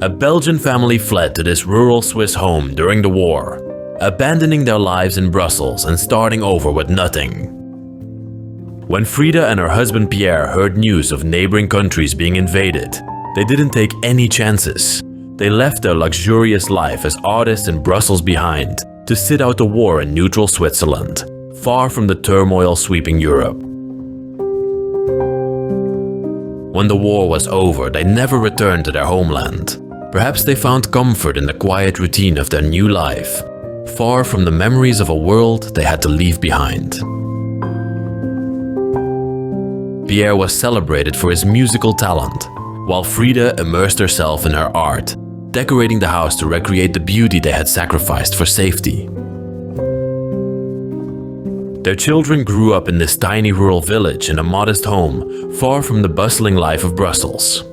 A Belgian family fled to this rural Swiss home during the war, abandoning their lives in Brussels and starting over with nothing. When Frieda and her husband Pierre heard news of neighboring countries being invaded, they didn't take any chances. They left their luxurious life as artists in Brussels behind to sit out the war in neutral Switzerland, far from the turmoil sweeping Europe. When the war was over, they never returned to their homeland. Perhaps they found comfort in the quiet routine of their new life, far from the memories of a world they had to leave behind. Pierre was celebrated for his musical talent, while Frieda immersed herself in her art, decorating the house to recreate the beauty they had sacrificed for safety. Their children grew up in this tiny rural village in a modest home, far from the bustling life of Brussels.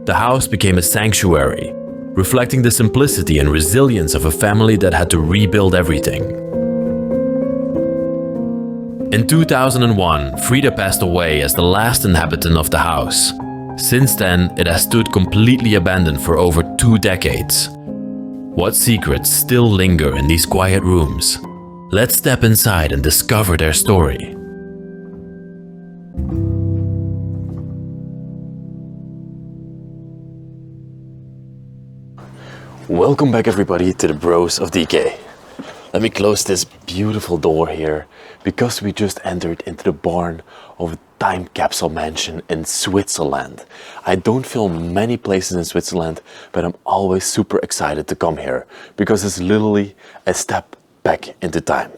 The house became a sanctuary, reflecting the simplicity and resilience of a family that had to rebuild everything. In 2001, Frieda passed away as the last inhabitant of the house. Since then, it has stood completely abandoned for over 2 decades. What secrets still linger in these quiet rooms? Let's step inside and discover their story. Welcome back everybody to the Bros of Decay. Let me close this beautiful door here because we just entered into the barn of a time capsule mansion in Switzerland. I don't film many places in Switzerland, but I'm always super excited to come here because it's literally a step back into time.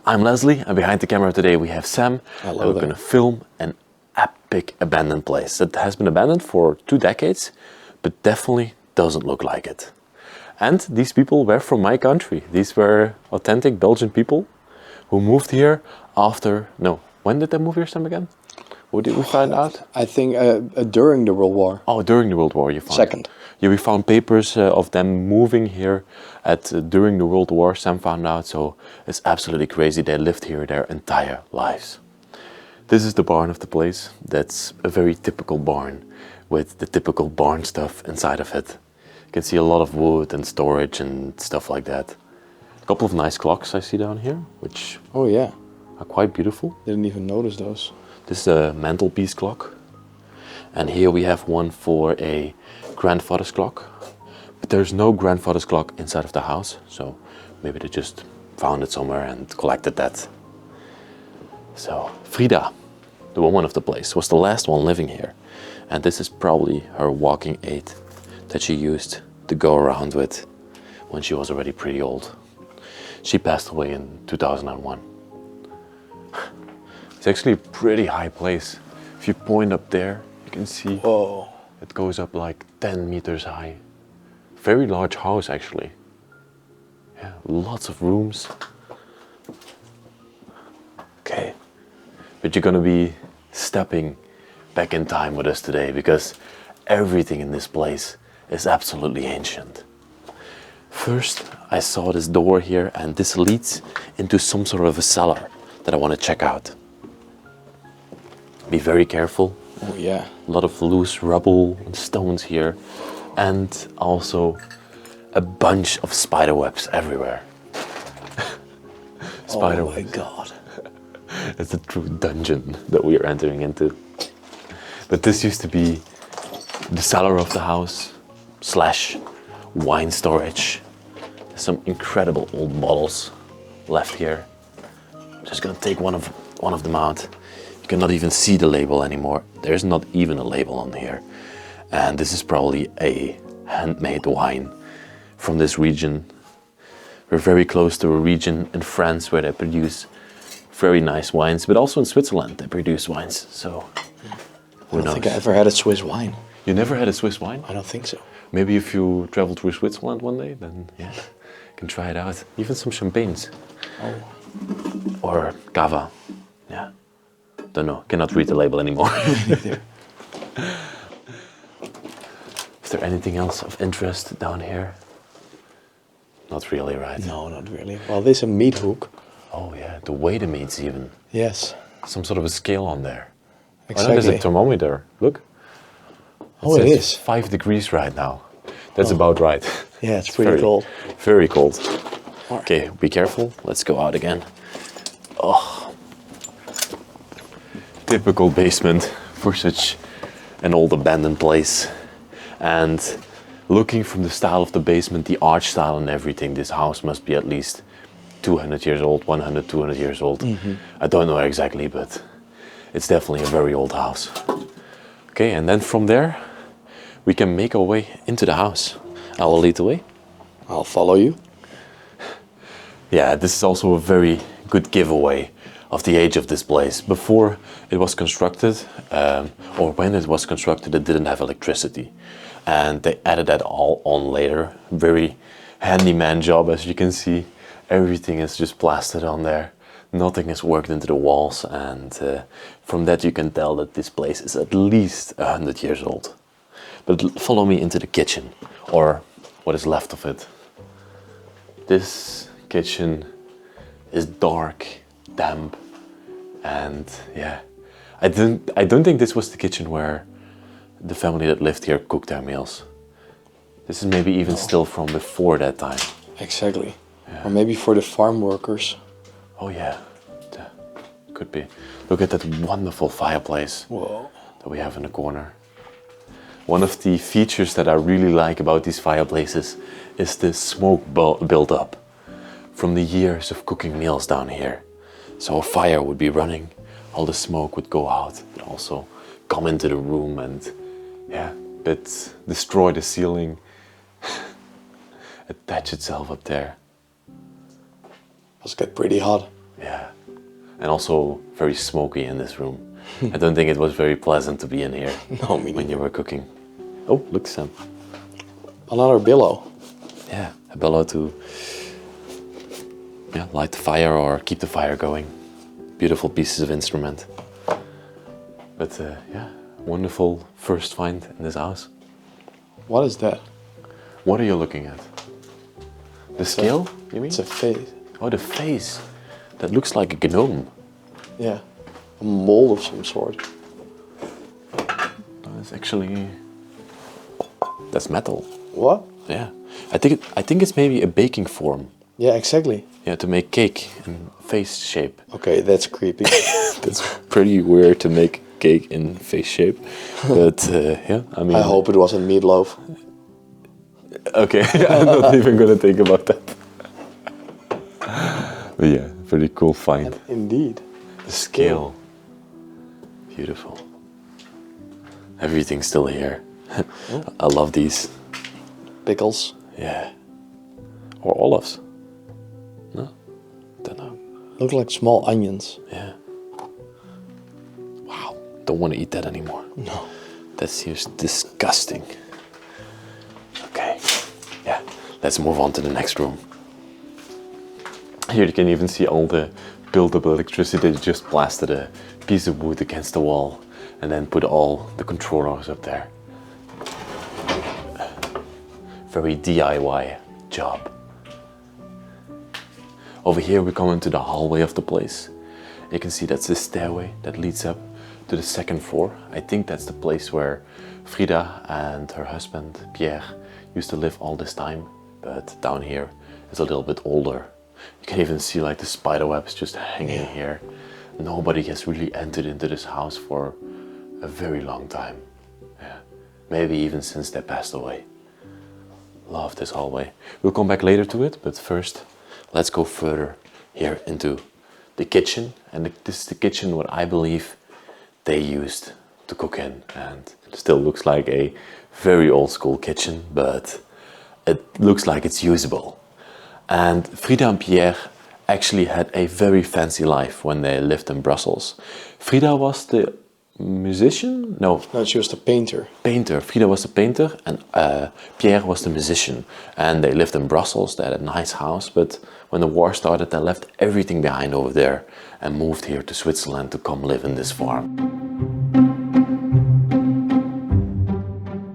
I'm Leslie, and behind the camera today we have Sam. Hello. We're going to film an epic abandoned place that has been abandoned for 2 decades, but definitely doesn't look like it. And these people were from my country. These were authentic Belgian people who moved here after, no, when did they move here, Sam, again? What did we find out? I think during the World War. Oh, during the World War you found. Second. Yeah, we found papers of them moving here during the World War, Sam found out, so it's absolutely crazy. They lived here their entire lives. This is the barn of the place. That's a very typical barn with the typical barn stuff inside of it. You can see a lot of wood and storage and stuff like that. A couple of nice clocks I see down here, which Oh yeah, are quite beautiful. didn't even notice those. This is a mantelpiece clock. And here we have one for a grandfather's clock. But there's no grandfather's clock inside of the house, so maybe they just found it somewhere and collected that. So Frieda, the woman of the place, was the last one living here. And this is probably her walking aid that she used to go around with when she was already pretty old. She passed away in 2001. It's actually a pretty high place. If you point up there, you can see Whoa. it goes up like 10 meters high. Very large house actually. Yeah, lots of rooms. Okay, but you're gonna be stepping back in time with us today because everything in this place is absolutely ancient. First, I saw this door here and this leads into some sort of a cellar that I want to check out. Be very careful. Oh yeah. A lot of loose rubble and stones here, and also a bunch of spider webs everywhere. Spider Oh my webs. god. It's a true dungeon that we are entering into. But this used to be the cellar of the house / wine storage. There's some incredible old bottles left here. I'm just gonna take one of them out. You cannot even see the label anymore. There's not even a label on here. And this is probably a handmade wine from this region. We're very close to a region in France where they produce very nice wines, but also in Switzerland they produce wines, so who I don't knows? think I ever had a Swiss wine. You never had a Swiss wine? I don't think so. Maybe if you travel through Switzerland one day, then yeah, you can try it out. Even some champagnes. Oh. Or cava. Yeah. Don't know, cannot read the label anymore. Is there anything else of interest down here? Not really, right? No, not really. Well, there's a meat hook. Oh yeah, the weigh the meats even. Yes. Some sort of a scale on there. Oh, no, Exactly. there's a thermometer. Look. Oh, it says is. 5 degrees right now. That's about right. Yeah, it's pretty very, cold. Very cold. Okay, be careful. Let's go out again. Oh, typical basement for such an old abandoned place. And looking from the style of the basement, the arch style and everything, this house must be at least 200 years old, 100, 200 years old. I don't know exactly, but it's definitely a very old house. Okay, and then from there, we can make our way into the house. I will lead the way. I'll follow you. Yeah, this is also a very good giveaway of the age of this place. Before it was constructed, or when it was constructed, it didn't have electricity. And they added that all on later. Very handyman job, as you can see. Everything is just plastered on there. Nothing is worked into the walls. And from that you can tell that this place is at least 100 years old. But follow me into the kitchen, or what is left of it. This kitchen is dark, damp, and yeah, I don't think this was the kitchen where the family that lived here cooked their meals. This is maybe even still from before that time. Exactly. Yeah. Or maybe for the farm workers. Oh yeah, could be. Look at that wonderful fireplace. Whoa. That we have in the corner. One of the features that I really like about these fireplaces is the smoke built up from the years of cooking meals down here. So a fire would be running, all the smoke would go out, and also come into the room and yeah, but destroy the ceiling, attach itself up there. Must get pretty hot. Yeah, and also very smoky in this room. I don't think it was very pleasant to be in here. No, me when you were cooking. Oh, look, Sam. Another billow. Yeah, a bellow to light the fire or keep the fire going. Beautiful pieces of instrument. But yeah, wonderful first find in this house. What is that? What are you looking at? The scale, you mean? It's a face. Oh, the face. That looks like a gnome. Yeah, a mold of some sort. It's actually... That's metal. What? Yeah. I think it's maybe a baking form. Yeah, exactly. Yeah, to make cake in face shape. Okay, that's creepy. That's pretty weird to make cake in face shape. But yeah, I mean... I hope it wasn't meatloaf. Okay, I'm not even gonna think about that. But yeah, pretty cool find. Indeed. The scale. Beautiful. Everything's still here. I love these. Pickles. Yeah. Or olives. No? Don't know. Look like small onions. Yeah. Wow. Don't want to eat that anymore. No. That seems disgusting. Okay. Yeah. Let's move on to the next room. Here you can even see all the built-up electricity. They just plastered a piece of wood against the wall and then put all the controllers up there. Very DIY job. Over here we come into the hallway of the place. You can see that's the stairway that leads up to the second floor. I think that's the place where Frieda and her husband Pierre used to live all this time, but down here it's a little bit older. You can even see like the spider webs just hanging here. Nobody has really entered into this house for a very long time. Yeah. Maybe even since they passed away. Love this hallway. We'll come back later to it, but first let's go further here into the kitchen. And this is the kitchen what I believe they used to cook in. And it still looks like a very old school kitchen, but it looks like it's usable. And Frieda and Pierre actually had a very fancy life when they lived in Brussels. Frieda was the musician? No, she was the painter. Painter. Frieda was the painter and Pierre was the musician. And they lived in Brussels. They had a nice house, but when the war started, they left everything behind over there and moved here to Switzerland to come live in this farm.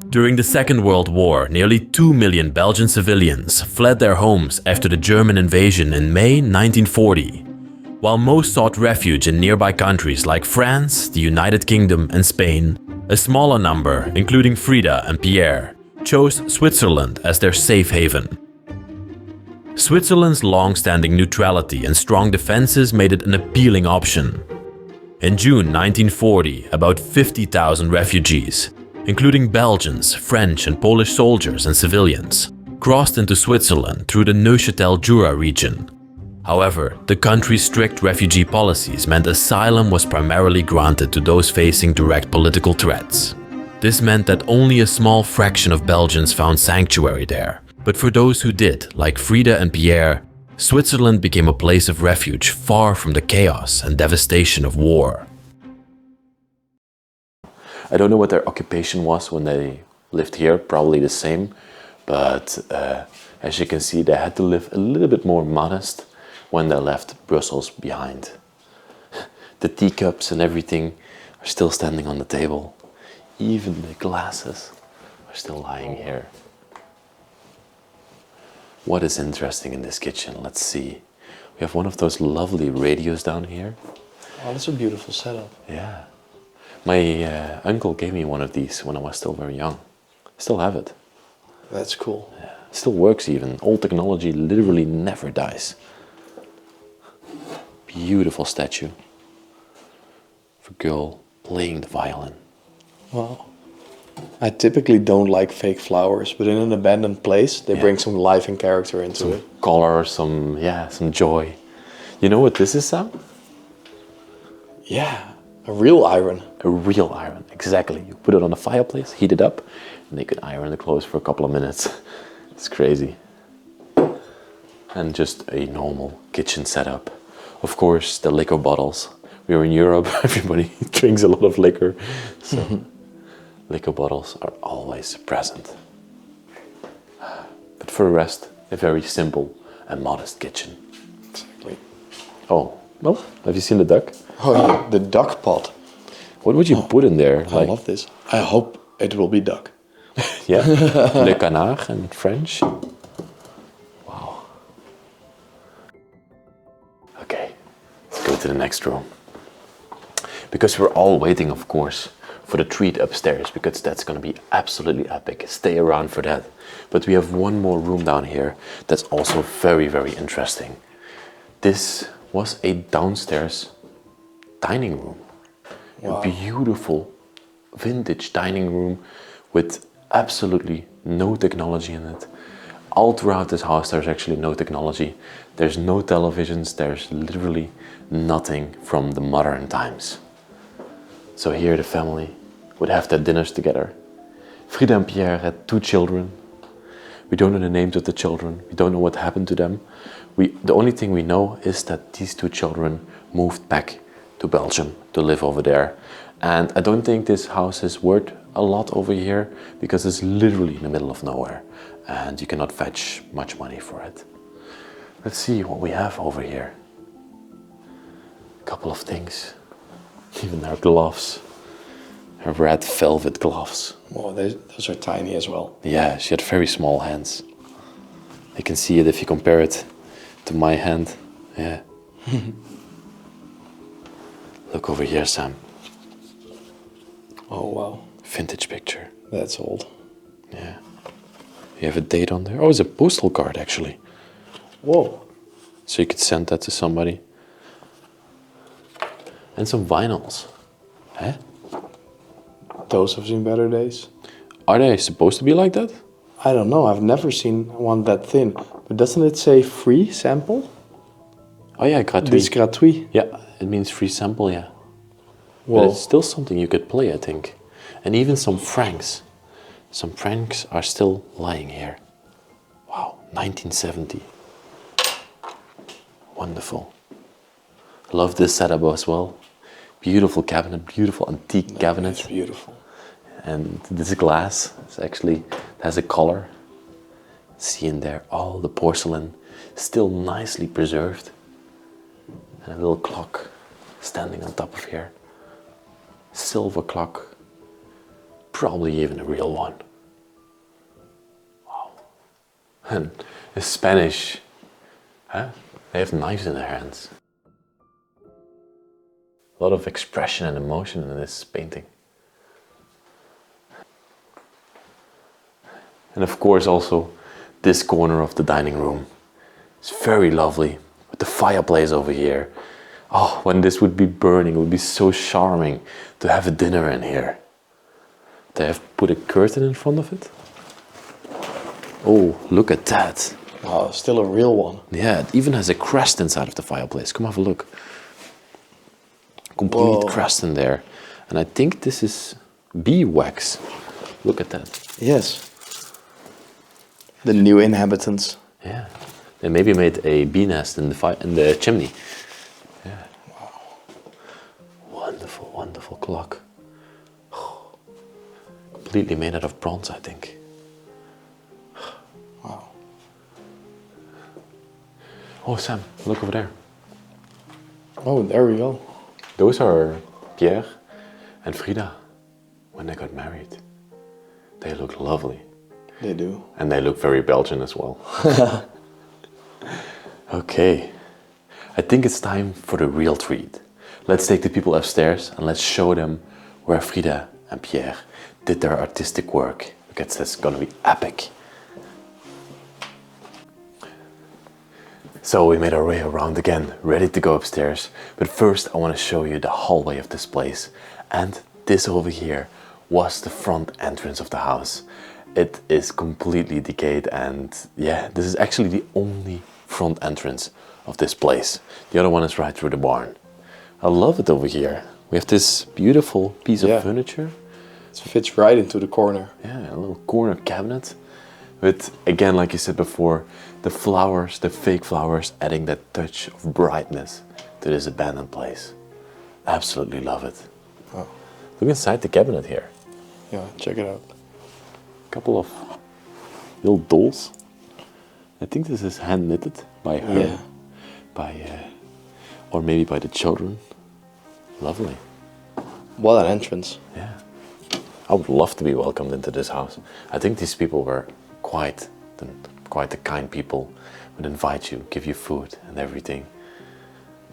During the Second World War, nearly 2 million Belgian civilians fled their homes after the German invasion in May 1940. While most sought refuge in nearby countries like France, the United Kingdom and Spain, a smaller number, including Frieda and Pierre, chose Switzerland as their safe haven. Switzerland's long-standing neutrality and strong defenses made it an appealing option. In June 1940, about 50,000 refugees, including Belgians, French and Polish soldiers and civilians, crossed into Switzerland through the Neuchâtel-Jura region. However, the country's strict refugee policies meant asylum was primarily granted to those facing direct political threats. This meant that only a small fraction of Belgians found sanctuary there. But for those who did, like Frieda and Pierre, Switzerland became a place of refuge far from the chaos and devastation of war. I don't know what their occupation was when they lived here, probably the same, but as you can see, they had to live a little bit more modest when they left Brussels behind. The teacups and everything are still standing on the table. Even the glasses are still lying here. What is interesting in this kitchen? Let's see. We have one of those lovely radios down here. Oh, that's a beautiful setup. Yeah. My uncle gave me one of these when I was still very young. I still have it. That's cool. Yeah. It still works even. Old technology literally never dies. Beautiful statue of a girl playing the violin. Wow. I typically don't like fake flowers, but in an abandoned place, they bring some life and character into it. Color, some joy. You know what this is, Sam? Yeah, a real iron. A real iron, exactly. You put it on the fireplace, heat it up, and they could iron the clothes for a couple of minutes. It's crazy. And just a normal kitchen setup. Of course, the liquor bottles. We're in Europe, everybody drinks a lot of liquor, so liquor bottles are always present. But for the rest, a very simple and modest kitchen. Exactly. Oh, well, have you seen the duck? Oh yeah, the duck pot. What would you put in there? I love this. I hope it will be duck. Yeah, le canard in French. Wow. Okay, let's go to the next room. Because we're all waiting, of course, for the treat upstairs, because that's going to be absolutely epic. Stay around for that. But we have one more room down here that's also very, very interesting. This was a downstairs dining room. Wow. A beautiful vintage dining room with absolutely no technology in it. All throughout this house there's actually no technology. There's no televisions, there's literally nothing from the modern times. So here the family would have their dinners together. Frieda and Pierre had 2 children. We don't know the names of the children. We don't know what happened to them. The only thing we know is that these 2 children moved back to Belgium to live over there. And I don't think this house is worth a lot over here because it's literally in the middle of nowhere and you cannot fetch much money for it. Let's see what we have over here. A couple of things. Even her gloves. Her red velvet gloves. Well, those are tiny as well. Yeah, she had very small hands. You can see it if you compare it to my hand. Yeah. Look over here, Sam. Oh, wow. Vintage picture. That's old. Yeah. You have a date on there? Oh, it's a postal card, actually. Whoa. So you could send that to somebody. And some vinyls. Huh? Those have seen better days. Are they supposed to be like that? I don't know. I've never seen one that thin. But doesn't it say free sample? Oh yeah, gratuit. This gratuit. Yeah, it means free sample, yeah. Whoa. But it's still something you could play, I think. And even some francs. Some francs are still lying here. Wow, 1970. Wonderful. Love this setup as well. Beautiful cabinet, beautiful antique cabinet. It's beautiful. And this glass is actually has a color. See in there all the porcelain still nicely preserved. And a little clock standing on top of here. Silver clock. Probably even a real one. Wow. And the Spanish, huh? They have knives in their hands. A lot of expression and emotion in this painting. And of course also this corner of the dining room. It's very lovely with the fireplace over here. Oh, when this would be burning, it would be so charming to have a dinner in here. They have put a curtain in front of it. Oh, look at that. Oh, still a real one. Yeah, it even has a crest inside of the fireplace. Come have a look. Complete Whoa. crest in there. And I think this is bee wax. Look at that. Yes. The new inhabitants. Yeah. They maybe made a bee nest in the chimney. Yeah. Wow. Wonderful, wonderful clock. Completely made out of bronze, I think. Wow. Oh, Sam, look over there. Oh, there we go. Those are Pierre and Frieda when they got married. They look lovely. They do. And they look very Belgian as well. Okay. I think it's time for the real treat. Let's take the people upstairs and let's show them where Frieda and Pierre did their artistic work. Because it's gonna be epic. So we made our way around again, ready to go upstairs. But first I want to show you the hallway of this place. And this over here was the front entrance of the house. It is completely decayed and yeah, this is actually the only front entrance of this place. The other one is right through the barn. I love it over here. We have this beautiful piece of furniture. It fits right into the corner. Yeah, a little corner cabinet. But again, like you said before, the flowers, the fake flowers, adding that touch of brightness to this abandoned place. Absolutely love it. Oh. Look inside the cabinet here. Yeah, check it out. A couple of little dolls. I think this is hand knitted by her. Yeah. Or maybe by the children. Lovely. What an entrance. Yeah. I would love to be welcomed into this house. I think these people were quite the kind people. Would invite you, give you food and everything.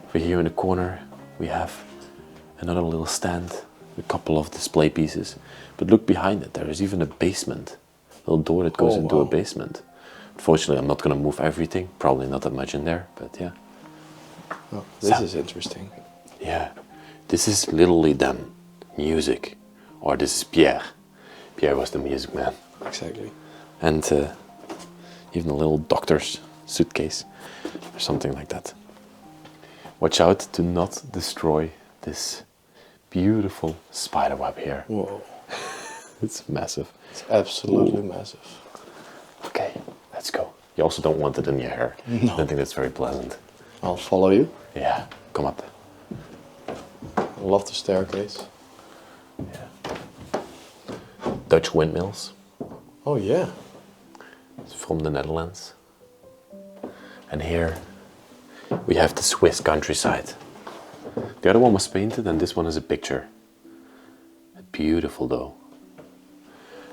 Over here in the corner we have another little stand, a couple of display pieces. But look behind it, there is even a basement. A little door that goes into a basement. Unfortunately, I'm not going to move everything. Probably not that much in there, but yeah. Oh, this is interesting. Yeah, this is literally them, music. Or this is Pierre. Pierre was the music man. Exactly. And even a little doctor's suitcase or something like that. Watch out to not destroy this beautiful spider web here. Whoa. It's massive. It's absolutely massive. Okay, let's go. You also don't want it in your hair. No. I don't think that's very pleasant. I'll follow you. Yeah, come up. I love the staircase. Yeah. Dutch windmills. Oh yeah. It's from the Netherlands. And here we have the Swiss countryside. The other one was painted and this one is a picture. Beautiful though.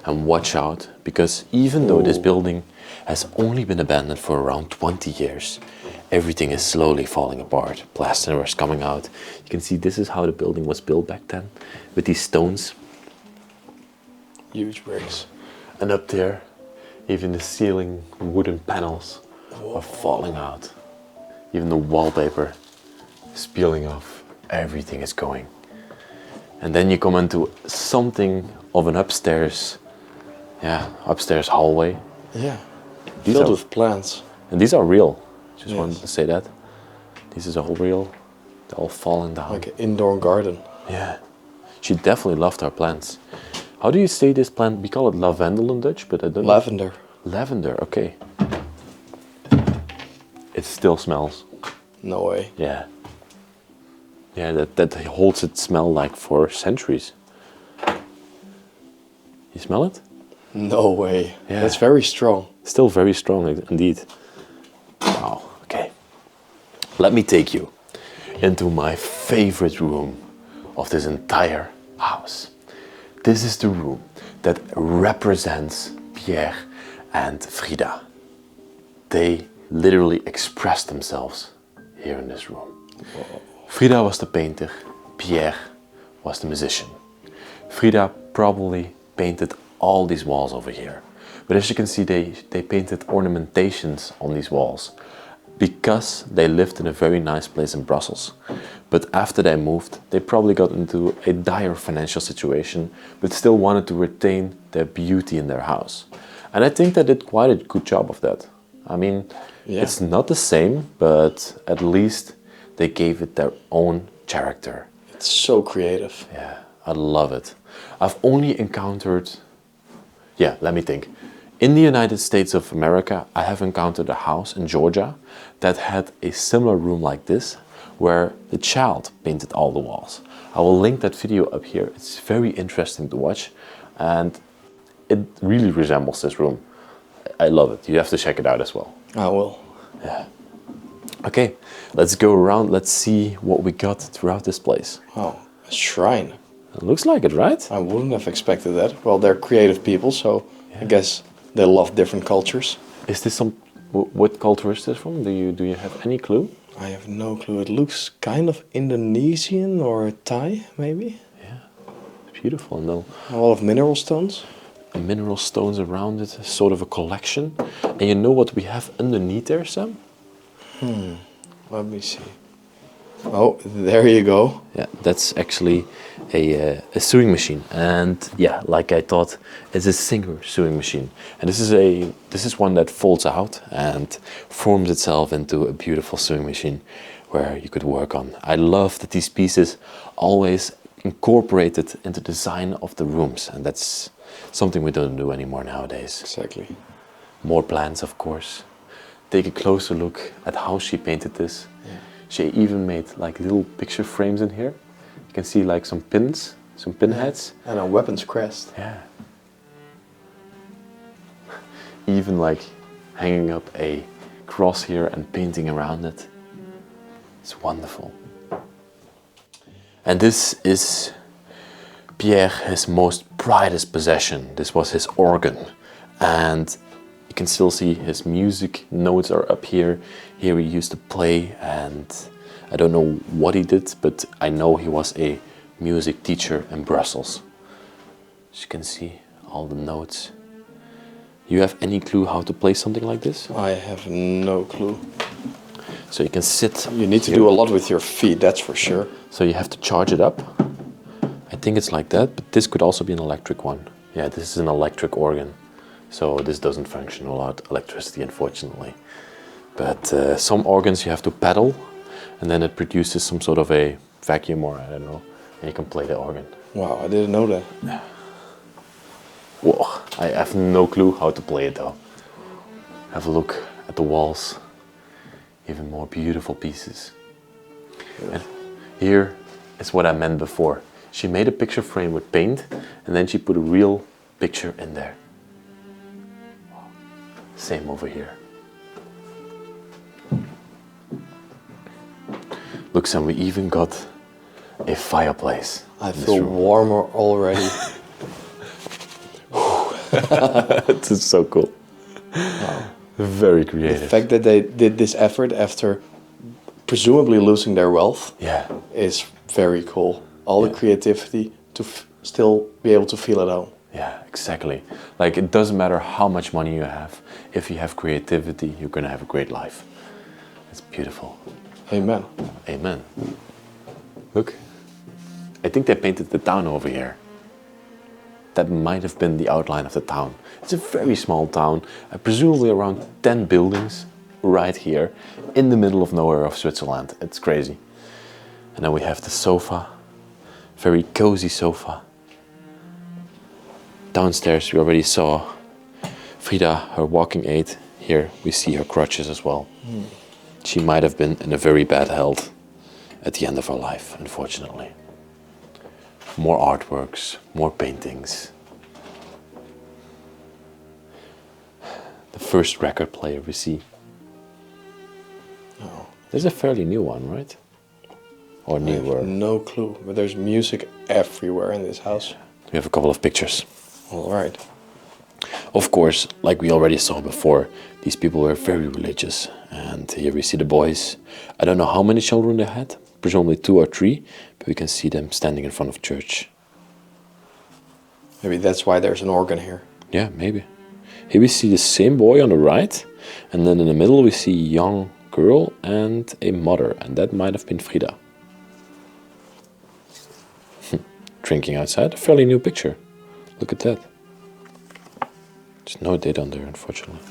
And watch out, because even though this building has only been abandoned for around 20 years, everything is slowly falling apart. Plaster is coming out. You can see this is how the building was built back then, with these stones. Huge bricks. And up there, even the ceiling wooden panels are falling out. Even the wallpaper is peeling off. Everything is going. And then you come into something of an upstairs hallway. Yeah. These Filled are- with plants. And these are real. Just wanted Yes. to say that. This is all real. They're all falling down. Like an indoor garden. Yeah. She definitely loved her plants. How do you say this plant? We call it lavendel in Dutch, but I don't know. Lavender. Lavender, okay. It still smells. No way. Yeah. Yeah, that holds its smell like for centuries. You smell it? No way. Yeah. That's very strong. Still very strong indeed. Wow, okay. Let me take you into my favorite room of this entire house. This is the room that represents Pierre and Frieda. They literally expressed themselves here in this room. Frieda was the painter, Pierre was the musician. Frieda probably painted all these walls over here. But as you can see, they painted ornamentations on these walls because they lived in a very nice place in Brussels. But after they moved, they probably got into a dire financial situation, but still wanted to retain their beauty in their house. And I think they did quite a good job of that. I mean, it's not the same, but at least they gave it their own character. It's so creative. Yeah, I love it. I've only encountered, let me think. In the United States of America, I have encountered a house in Georgia that had a similar room like this, where the child painted all the walls. I will link that video up here. It's very interesting to watch, and it really resembles this room. I love it. You have to check it out as well. I will. Yeah. Okay, let's go around. Let's see what we got throughout this place. Oh, a shrine. It looks like it, right? I wouldn't have expected that. Well, they're creative people, so I guess they love different cultures. Is this some... What culture is this from? Do you have any clue? I have no clue. It looks kind of Indonesian or Thai, maybe. Yeah, it's beautiful. No, A lot of mineral stones. mineral stones around it, sort of a collection. And you know what we have underneath there, Sam? Let me see. Oh, there you go. Yeah, that's actually a sewing machine, and yeah, like I thought, it's a Singer sewing machine. And this is one that folds out and forms itself into a beautiful sewing machine where you could work on. I love that these pieces always incorporated into the design of the rooms, and that's something we don't do anymore nowadays. Exactly. More plants, of course. Take a closer look at how she painted this. She even made like little picture frames in here. You can see like some pins, some pin heads. And a weapons crest. Yeah. Even like hanging up a cross here and painting around it. It's wonderful. And this is Pierre, his most prized possession. This was his organ. And you can still see his music notes are up here. Here he used to play, and I don't know what he did, but I know he was a music teacher in Brussels. As you can see, all the notes. You have any clue how to play something like this? I have no clue. So you can sit. You need to here. do a lot with your feet, that's for sure. So you have to charge it up. I think it's like that, but this could also be an electric one. Yeah, this is an electric organ. So this doesn't function without electricity, unfortunately. But some organs you have to pedal, and then it produces some sort of a vacuum, or I don't know, and you can play the organ. Wow, I didn't know that. Whoa, I have no clue how to play it though. Have a look at the walls. Even more beautiful pieces. And here is what I meant before. She made a picture frame with paint, and then she put a real picture in there. Same over here. Look, Sam, we even got a fireplace. I feel warmer already. This is so cool. Wow. Very creative. The fact that they did this effort after presumably losing their wealth is very cool. All the creativity to still be able to feel at home. Yeah, exactly. Like, it doesn't matter how much money you have. If you have creativity, you're gonna have a great life. It's beautiful. Amen. Amen. Look, I think they painted the town over here. That might have been the outline of the town. It's a very small town, presumably around 10 buildings right here in the middle of nowhere of Switzerland. It's crazy. And then we have the sofa, very cozy sofa. Downstairs we already saw Frieda, her walking aid. Here we see her crutches as well. She might have been in a very bad health at the end of her life, unfortunately. More artworks, more paintings. The first record player we see. Oh. There's a fairly new one, right? Or I have newer. no clue, but there's music everywhere in this house. We have a couple of pictures. All right. Of course, like we already saw before, these people were very religious. And here we see the boys. I don't know how many children they had, presumably 2 or 3, but we can see them standing in front of church. Maybe that's why there's an organ here. Yeah, maybe. Here we see the same boy on the right, and then in the middle we see a young girl and a mother, and that might have been Frieda. Drinking outside, a fairly new picture. Look at that. There's no date on there, unfortunately.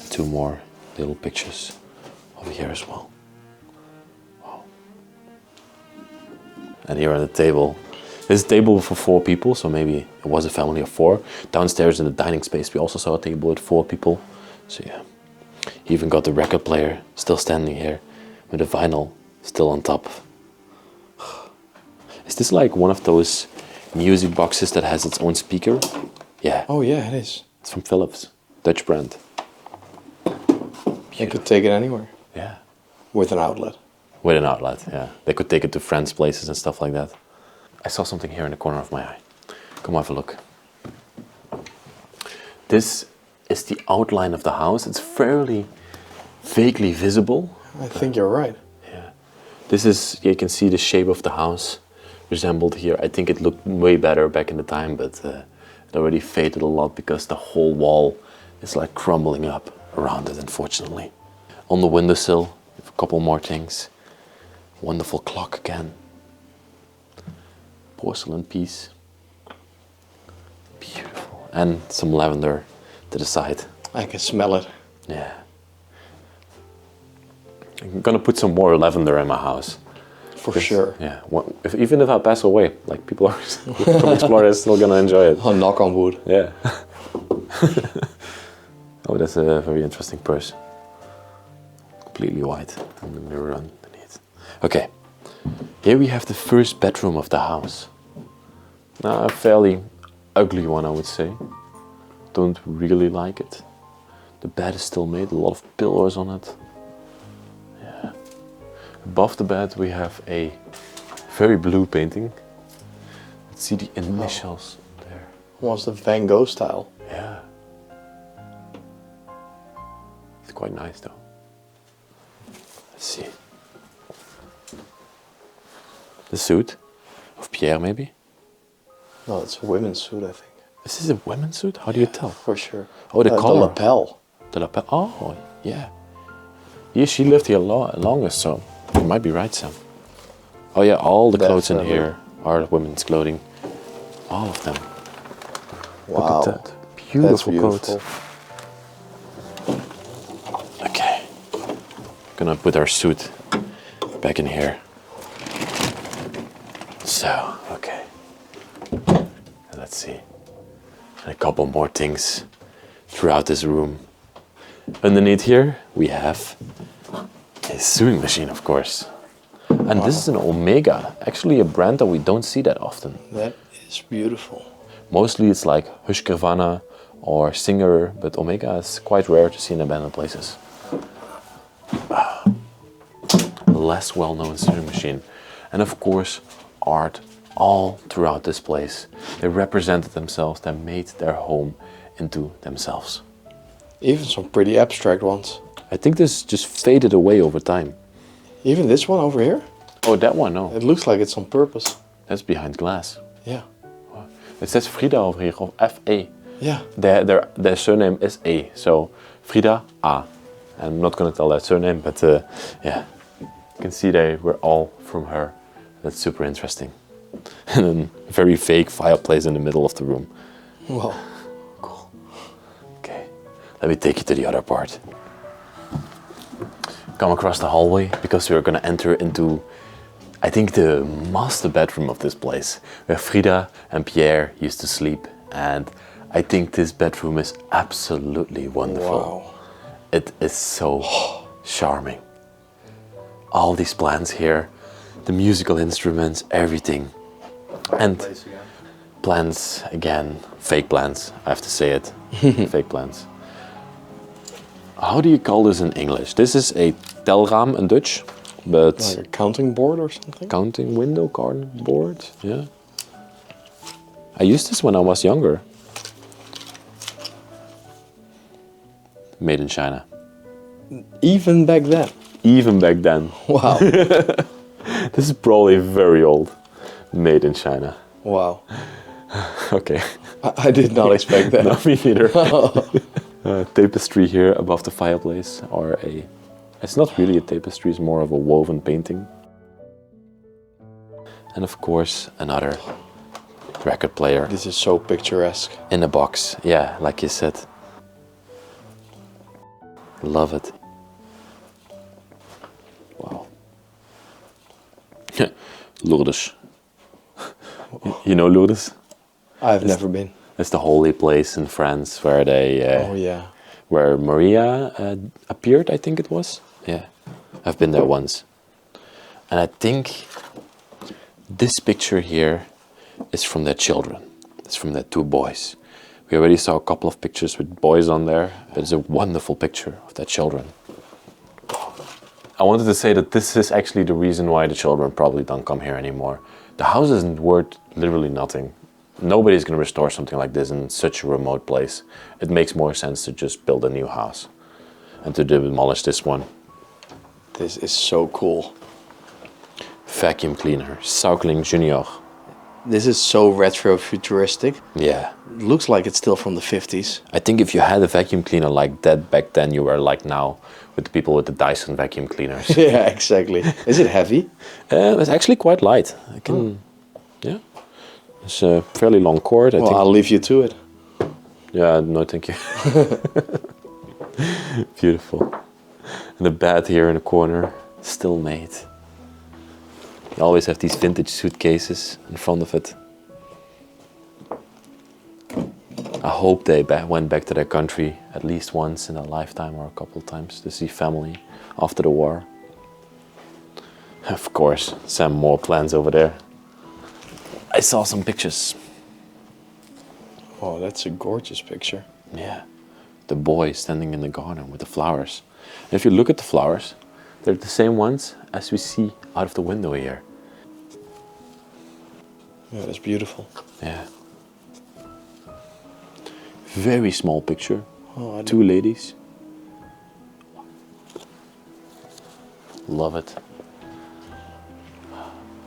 And 2 more little pictures over here as well. Wow. And here on the table, this is a table for 4 people, so maybe it was a family of 4. Downstairs in the dining space, we also saw a table with 4 people. So yeah, he even got the record player still standing here with the vinyl still on top. Is this like one of those music boxes that has its own speaker? Yeah. Oh yeah, it is. It's from Philips, Dutch brand. You could take it anywhere. Yeah. With an outlet. With an outlet, yeah. They could take it to friends' places and stuff like that. I saw something here in the corner of my eye. Come have a look. This is the outline of the house. It's fairly vaguely visible. I think you're right. Yeah. This is, you can see the shape of the house resembled here. I think it looked way better back in the time, but it already faded a lot because the whole wall is like crumbling up around it, unfortunately. On the windowsill, we have a couple more things. Wonderful clock again. Porcelain piece. Beautiful. And some lavender to the side. I can smell it. Yeah. I'm gonna put some more lavender in my house. For sure. Yeah. Even if I pass away, like people are come explore, they're still gonna enjoy it. Oh, knock on wood. Yeah. Oh, that's a very interesting purse. Completely white, and the mirror underneath. Okay. Here we have the first bedroom of the house. Now, a fairly ugly one, I would say. Don't really like it. The bed is still made, a lot of pillows on it. Yeah. Above the bed we have a very blue painting. Let's see the initials there. Almost a Van Gogh style. Yeah. It's quite nice though. Let's see. The suit of Pierre, maybe? No, it's a women's suit, I think. Is this a women's suit? How do you tell? For sure. Oh, the collar. The lapel. The lapel. Oh, yeah. Yeah, she lived here longest, so you might be right, Sam. Oh yeah, all the clothes in here are women's clothing. All of them. Wow. Look at that. Beautiful, That's beautiful. coat. Okay. Gonna put our suit back in here. So, okay. Let's see. And a couple more things throughout this room. Underneath here, we have a sewing machine, of course. And this is an Omega, actually a brand that we don't see that often. That is beautiful. Mostly it's like Husqvarna or Singer, but Omega is quite rare to see in abandoned places. A less well-known sewing machine. And of course, art all throughout this place. They represented themselves, they made their home into themselves. Even some pretty abstract ones. I think this just faded away over time. Even this one over here? Oh, that one, no. It looks like it's on purpose. That's behind glass. Yeah. It says Frieda over here, of F-A. Yeah. Their surname is A, so Frieda A. I'm not gonna tell that surname, but yeah. You can see they were all from her. That's super interesting. And then a very fake fireplace in the middle of the room. Wow. Cool. Okay, let me take you to the other part. Come across the hallway because we're gonna enter into, I think, the master bedroom of this place, where Frieda and Pierre used to sleep. And I think this bedroom is absolutely wonderful. Wow. It is so charming. All these plants here, the musical instruments, everything. And plants, again, fake plants, I have to say it. Fake plants. How do you call this in English? This is a telraam in Dutch, but... Like a counting board or something? Counting window, garden board, yeah. I used this when I was younger. Made in China. Even back then? Even back then. Wow. This is probably very old. Made in China. Wow. Okay. I did not expect that. No, me neither. Tapestry here above the fireplace, or it's not really a tapestry, it's more of a woven painting. And of course, another record player. This is so picturesque. In a box, yeah, like you said. Love it. Wow. Lourdes. You know Lourdes? I've never been. It's the holy place in France where they... Oh yeah. Where Maria appeared, I think it was. Yeah, I've been there once. And I think this picture here is from their children. It's from their two boys. We already saw a couple of pictures with boys on there, but it's a wonderful picture of their children. I wanted to say that this is actually the reason why the children probably don't come here anymore. The house isn't worth literally nothing. Nobody's going to restore something like this in such a remote place. It makes more sense to just build a new house and to demolish this one. This is so cool. Vacuum cleaner, Saucling Junior. This is so retro futuristic. Yeah. It looks like it's still from the 50s. I think if you had a vacuum cleaner like that back then, you were like now with the people with the Dyson vacuum cleaners. Yeah, exactly. Is it heavy? It's actually quite light. I can, yeah. It's a fairly long cord. I Well, think. I'll leave you to it. Yeah, no, thank you. Beautiful. And the bed here in the corner, still made. You always have these vintage suitcases in front of it. I hope they went back to their country at least once in a lifetime or a couple of times to see family after the war. Of course, some more plants over there. I saw some pictures. Oh, that's a gorgeous picture. Yeah, the boy standing in the garden with the flowers. And if you look at the flowers, they're the same ones as we see out of the window here. Yeah, that's beautiful. Yeah. Very small picture. Oh, Two ladies. Love it.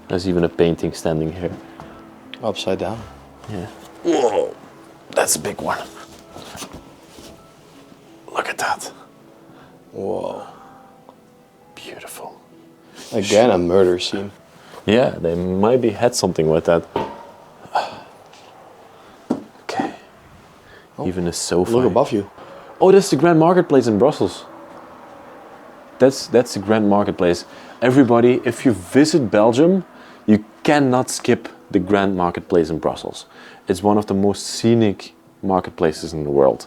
There's even a painting standing here. Upside down. Yeah. Whoa, that's a big one. Look at that. Whoa. Beautiful. Again, a murder scene. Yeah, they maybe had something with that. Okay. Oh, Even a sofa. Look above you. Oh, that's the Grand Marketplace in Brussels. That's the Grand Marketplace. Everybody, if you visit Belgium, you cannot skip the Grand Marketplace in Brussels. It's one of the most scenic marketplaces in the world.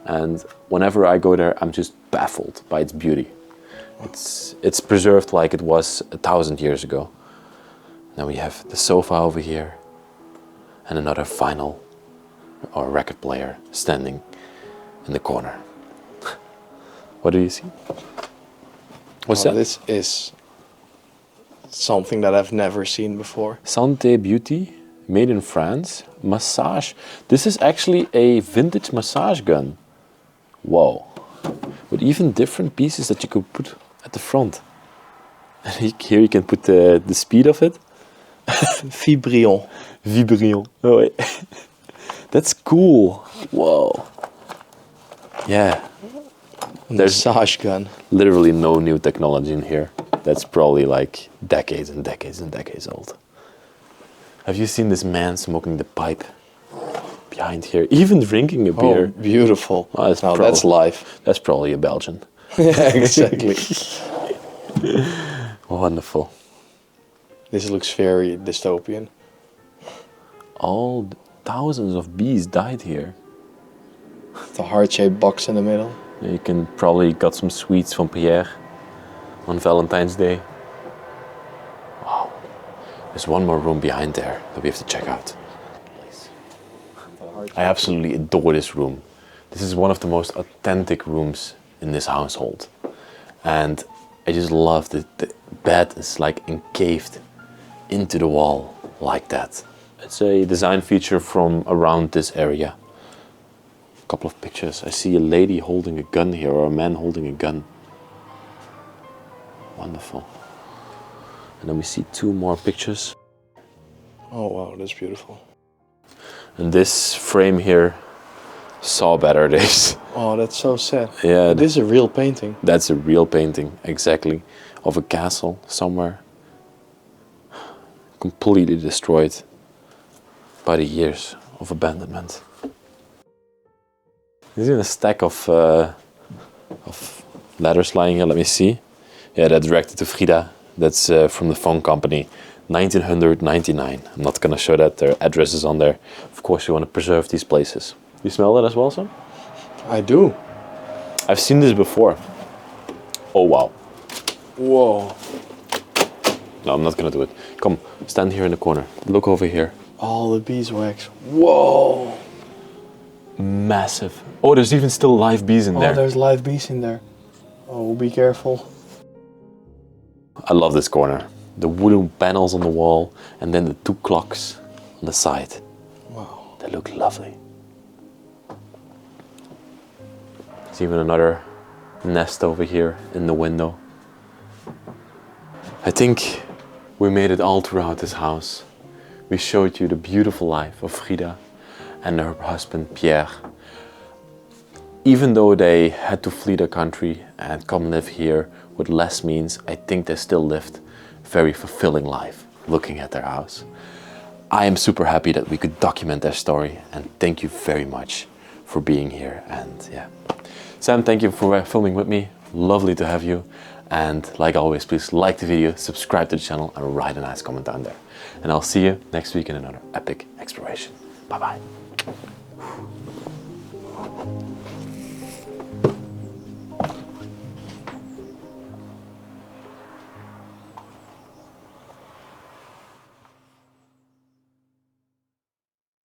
And whenever I go there, I'm just baffled by its beauty. It's preserved like it was 1,000 years ago. Now we have the sofa over here and another vinyl or record player standing in the corner. What do you see? What's that? This is something that I've never seen before. Santé Beauty, made in France. Massage. This is actually a vintage massage gun. Whoa. With even different pieces that you could put at the front. And here you can put the speed of it. Vibrion. Vibrion. Oh, wait. That's cool. Whoa. Yeah. There's Massage gun. literally no new technology in here. That's probably like decades and decades and decades old. Have you seen this man smoking the pipe behind here? Even drinking a beer. Oh, beautiful. Oh, that's now that's life. That's probably a Belgian. Yeah, exactly. Wonderful. This looks very dystopian. All thousands of bees died here. The heart-shaped box in the middle. You can probably got some sweets from Pierre on Valentine's Day. Wow. There's one more room behind there that we have to check out. I absolutely adore this room. This is one of the most authentic rooms in this household. And I just love that the bed is like encaved into the wall like that. It's a design feature from around this area. A couple of pictures. I see a lady holding a gun here, or a man holding a gun. Wonderful. And then we see two more pictures. Oh wow, that's beautiful. And this frame here saw better days. Oh, that's so sad. Yeah. This is a real painting. That's a real painting, exactly, of a castle somewhere. Completely destroyed by the years of abandonment. There's even a stack of letters lying here, let me see. Yeah, that's directed to Frieda. That's from the phone company, 1999. I'm not gonna show that, their address is on there. Of course, you want to preserve these places. You smell that as well, Sam? I do. I've seen this before. Oh, wow. Whoa. No, I'm not gonna do it. Come, stand here in the corner. Look over here. All the beeswax. Whoa. Massive. Oh, there's even still live bees in there. Oh, there's live bees in there. Oh, be careful. I love this corner. The wooden panels on the wall and then the 2 clocks on the side. Wow. They look lovely. There's even another nest over here in the window. I think we made it all throughout this house. We showed you the beautiful life of Frieda and her husband Pierre. Even though they had to flee their country and come live here with less means, I think they still lived a very fulfilling life looking at their house. I am super happy that we could document their story, and thank you very much for being here. And yeah, Sam, thank you for filming with me. Lovely to have you. And like always, please like the video, subscribe to the channel, and write a nice comment down there. And I'll see you next week in another epic exploration. Bye bye.